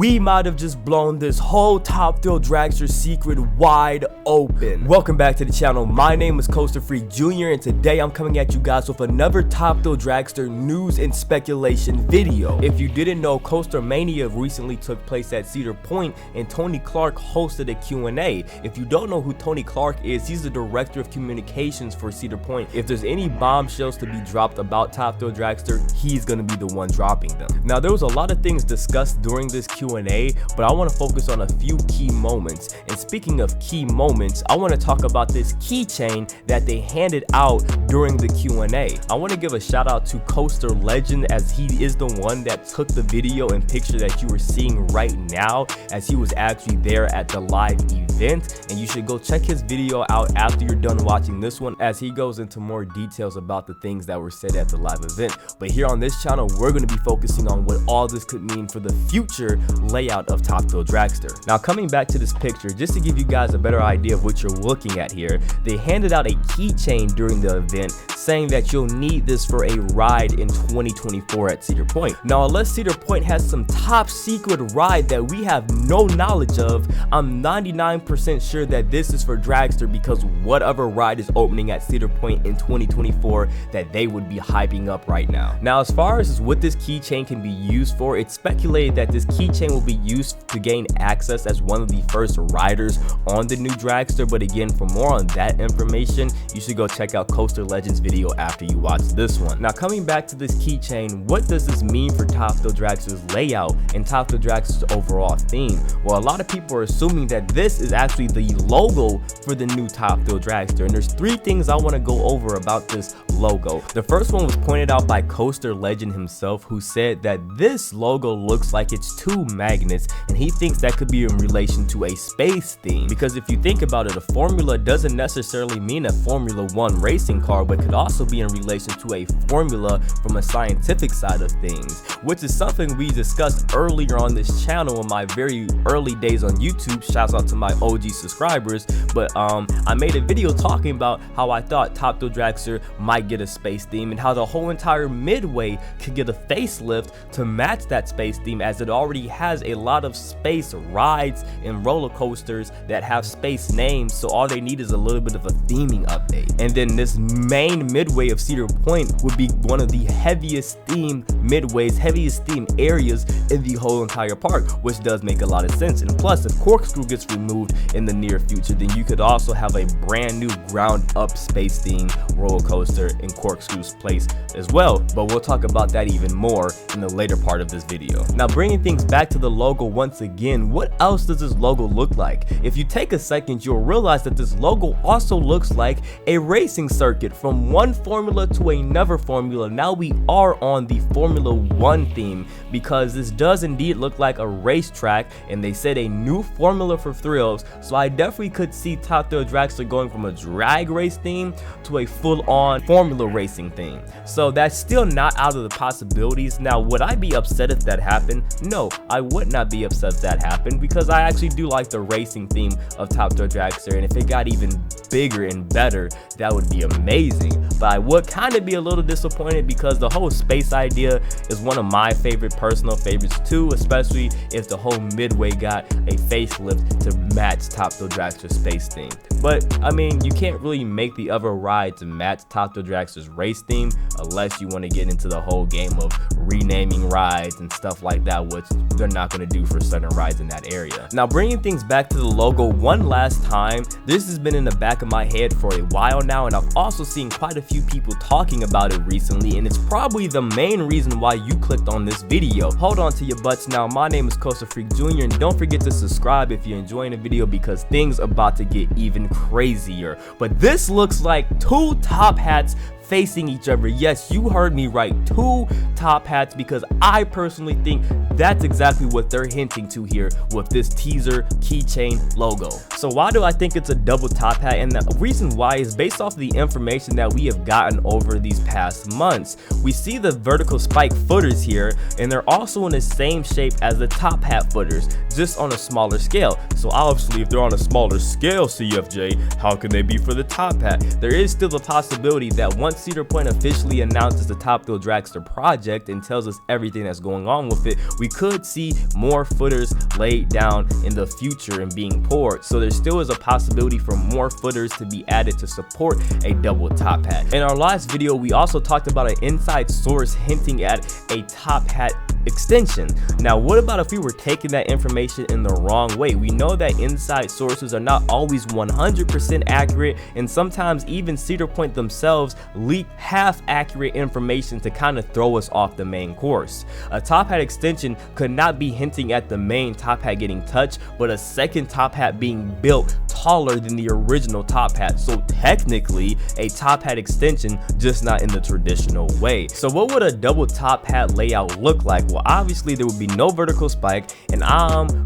We might have just blown this whole Top Thrill Dragster secret wide open. Welcome back to the channel. My name is Coaster Freak Jr. and today I'm coming at you guys with another Top Thrill Dragster news and speculation video. If you didn't know, Coaster Mania recently took place at Cedar Point and Tony Clark hosted a Q&A. If you don't know who Tony Clark is, he's the director of communications for Cedar Point. If there's any bombshells to be dropped about Top Thrill Dragster, he's gonna be the one dropping them. Now, there was a lot of things discussed during this Q&A, but I want to focus on a few key moments. And speaking of key moments, I want to talk about this keychain that they handed out during the Q&A. I want to give a shout out to Coaster Legend, as he is the one that took the video and picture that you are seeing right now, as he was actually there at the live event. And you should go check his video out after you're done watching this one, as he goes into more details about the things that were said at the live event. But here on this channel, we're going to be focusing on what all this could mean for the future layout of Top Thrill Dragster. Now, coming back to this picture, just to give you guys a better idea of what you're looking at here, they handed out a keychain during the event saying that you'll need this for a ride in 2024 at Cedar Point. Now, unless Cedar Point has some top secret ride that we have no knowledge of, I'm 99% sure that this is for Dragster, because what other ride is opening at Cedar Point in 2024 that they would be hyping up right now? Now, as far as what this keychain can be used for, it's speculated that this keychain will be used to gain access as one of the first riders on the new Dragster. But again, for more on that information, you should go check out Coaster Legends video after you watch this one. Now, coming back to this keychain, what does this mean for Top Thrill Dragster's layout and Top Thrill Dragster's overall theme? Well, a lot of people are assuming that this is actually the logo for the new Top Thrill Dragster, and there's three things I want to go over about this logo. The first one was pointed out by Coaster Legend himself, who said that this logo looks like it's two magnets, and he thinks that could be in relation to a space theme. Because if you think about it, a formula doesn't necessarily mean a Formula 1 racing car, but could also be in relation to a formula from a scientific side of things, which is something we discussed earlier on this channel in my very early days on YouTube. Shouts out to my OG subscribers. But I made a video talking about how I thought Top Thrill Dragster might get a space theme, and how the whole entire Midway could get a facelift to match that space theme, as it already has a lot of space rides and roller coasters that have space names. So all they need is a little bit of a theming update. And then this main Midway of Cedar Point would be one of the heaviest themed midways, heaviest themed areas in the whole entire park, which does make a lot of sense. And plus, if Corkscrew gets removed in the near future, then you could also have a brand new ground up space themed roller coaster in Corkscrew's place as well. But we'll talk about that even more in the later part of this video. Now, bringing things back to the logo once again, what else does this logo look like? If you take a second, you'll realize that this logo also looks like a racing circuit, from one formula to another formula. Now we are on the Formula 1 theme, because this does indeed look like a racetrack, and they said a new formula for thrills. So I definitely could see Top Thrill Dragster going from a drag race theme to a full-on formula racing theme. So that's still not out of the possibilities. Now, would I be upset if that happened? No, I would not be upset if that happened, because I actually do like the racing theme of Top Thrill Dragster, and if it got even bigger and better, that would be amazing. But I would kind of be a little disappointed, because the whole space idea is one of my personal favorites too, especially if the whole Midway got a facelift to match Top Thrill Dragster's space theme. But I mean, you can't really make the other ride to match Top Thrill Dragster's race theme unless you want to get into the whole game of renaming rides and stuff like that, which they're not going to do for certain rides in that area. Now, bringing things back to the logo one last time, this has been in the back of my head for a while now, and I've also seen quite a few people talking about it recently, and it's probably the main reason why you clicked on this video. Hold on to your butts now. My name is Coaster Freak Jr., and don't forget to subscribe if you're enjoying the video, because things are about to get even crazier. But this looks like two top hats facing each other. Yes, you heard me right, two top hats, because I personally think that's exactly what they're hinting to here with this teaser keychain logo. So why do I think it's a double top hat? And the reason why is based off of the information that we have gotten over these past months. We see the vertical spike footers here, and they're also in the same shape as the top hat footers, just on a smaller scale. So obviously, if they're on a smaller scale, CFJ, how can they be for the top hat? There is still the possibility that once once Cedar Point officially announces the Top Thrill Dragster project and tells us everything that's going on with it, we could see more footers laid down in the future and being poured. So there still is a possibility for more footers to be added to support a double top hat. In our last video, we also talked about an inside source hinting at a top hat extension. Now, what about if we were taking that information in the wrong way? We know that inside sources are not always 100% accurate, and sometimes even Cedar Point themselves leak half accurate information to kind of throw us off the main course. A top hat extension could not be hinting at the main top hat getting touched, but a second top hat being built taller than the original top hat. So technically a top hat extension, just not in the traditional way. So what would a double top hat layout look like? Well, obviously there would be no vertical spike, and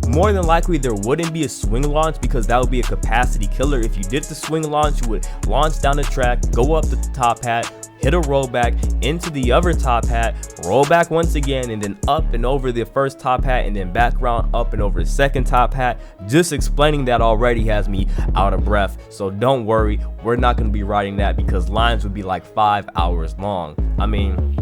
more than likely there wouldn't be a swing launch, because that would be a capacity killer. If you did the swing launch, you would launch down the track, go up the top hat, hit a rollback into the other top hat, roll back once again, and then up and over the first top hat, and then back around up and over the second top hat. Just explaining that already has me out of breath, so don't worry, we're not going to be riding that, because lines would be like 5 hours long. I mean,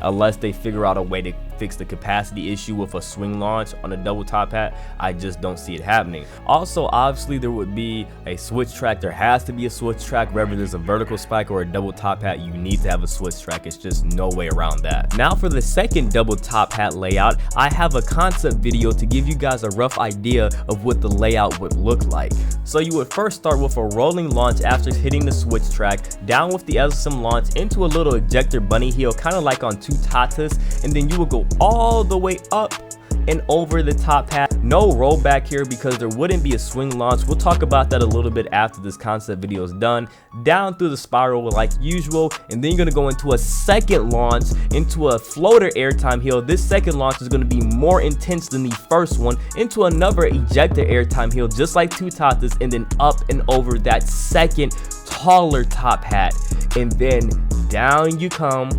unless they figure out a way to fix the capacity issue with a swing launch on a double top hat, I just don't see it happening. Also, obviously there would be a switch track. There has to be a switch track. Whether there's a vertical spike or a double top hat, you need to have a switch track. It's just no way around that. Now for the second double top hat layout, I have a concept video to give you guys a rough idea of what the layout would look like. So you would first start with a rolling launch after hitting the switch track, down with the LSM launch into a little ejector bunny heel, kind of like on two tatas, and then you would go all the way up and over the top hat. No rollback here because there wouldn't be a swing launch. We'll talk about that a little bit after this concept video is done. Down through the spiral like usual, and then you're gonna go into a second launch into a floater airtime heel. This second launch is gonna be more intense than the first one, into another ejector airtime heel, just like two tatas, and then up and over that second taller top hat, and then down you come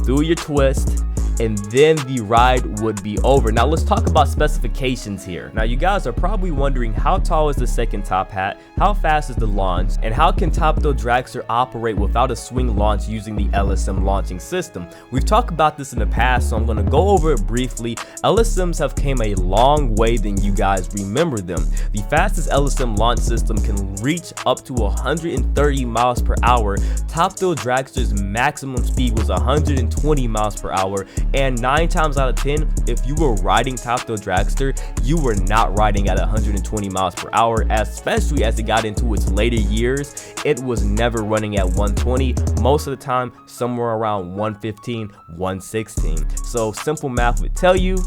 through your twist, and then the ride would be over. Now let's talk about specifications here. Now you guys are probably wondering, how tall is the second top hat, how fast is the launch, and how can Top Thrill Dragster operate without a swing launch using the LSM launching system? We've talked about this in the past, so I'm going to go over it briefly. LSMs have came a long way than you guys remember them. The fastest LSM launch system can reach up to 130 miles per hour. Top Thrill Dragster's maximum speed was 120 miles per hour, and 9 times out of 10, if you were riding Top Thrill Dragster, you were not riding at 120 miles per hour, especially as it got into its later years. It was never running at 120, most of the time somewhere around 115, 116. So simple math would tell you,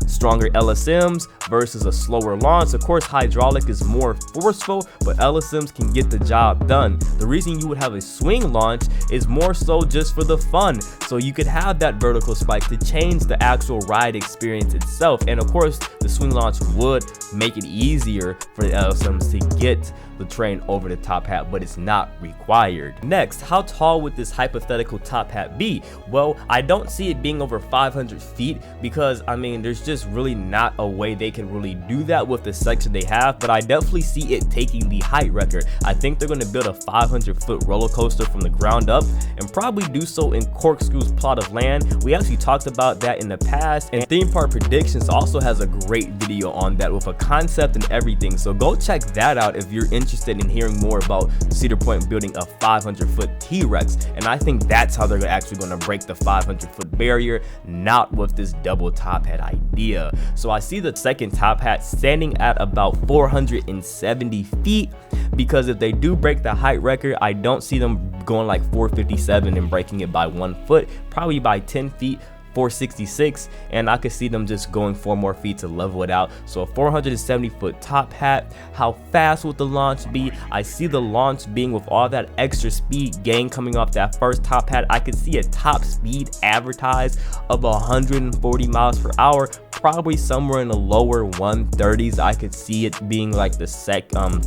stronger LSMs versus a slower launch. Of course, hydraulic is more forceful, but LSMs can get the job done. The reason you would have a swing launch is more so just for the fun, so you could have that vertical spike to change the actual ride experience itself. And of course, the swing launch would make it easier for the LSMs to get the train over the top hat, but it's not required. Next, how tall would this hypothetical top hat be? Well, I don't see it being over 500 feet, because I mean, there's just really not a way they can really do that with the section they have, but I definitely see it taking the height record. I think they're going to build a 500-foot roller coaster from the ground up, and probably do so in Corkscrew's plot of land. We actually talked about that in the past, and Theme Park Predictions also has a great video on that with a concept and everything, so go check that out if you're interested in hearing more about Cedar Point building a 500-foot T-Rex. And I think that's how they're actually going to break the 500-foot barrier, not with this double top hat idea. So I see the second top hat standing at about 470 feet, because if they do break the height record, I don't see them going like 457 and breaking it by 1 foot, probably by 10 feet. 466, and I could see them just going 4 more feet to level it out. So a 470-foot top hat. How fast would the launch be? I see the launch being with all that extra speed gain coming off that first top hat. I could see a top speed advertised of 140 miles per hour, probably somewhere in the lower 130s. I could see it being like the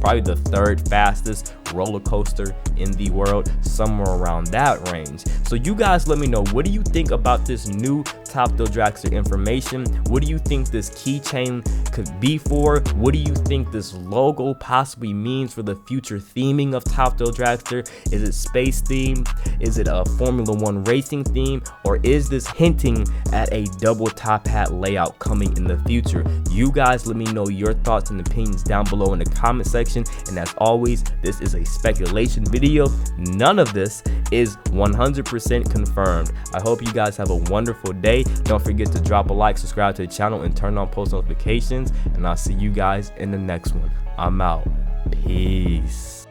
probably the third fastest roller coaster in the world, somewhere around that range. So you guys let me know, what do you think about this new Top Thrill Dragster information? What do you think this keychain could be for? What do you think this logo possibly means for the future theming of Top Thrill Dragster? Is it space theme? Is it a Formula 1 racing theme? Or is this hinting at a double top hat layout coming in the future? You guys let me know your thoughts and opinions down below in the comment section. And as always, this is a speculation video. None of this is 100% confirmed. I hope you guys have a wonderful day. Don't forget to drop a like, subscribe to the channel, and turn on post notifications. And I'll see you guys in the next one. I'm out. Peace.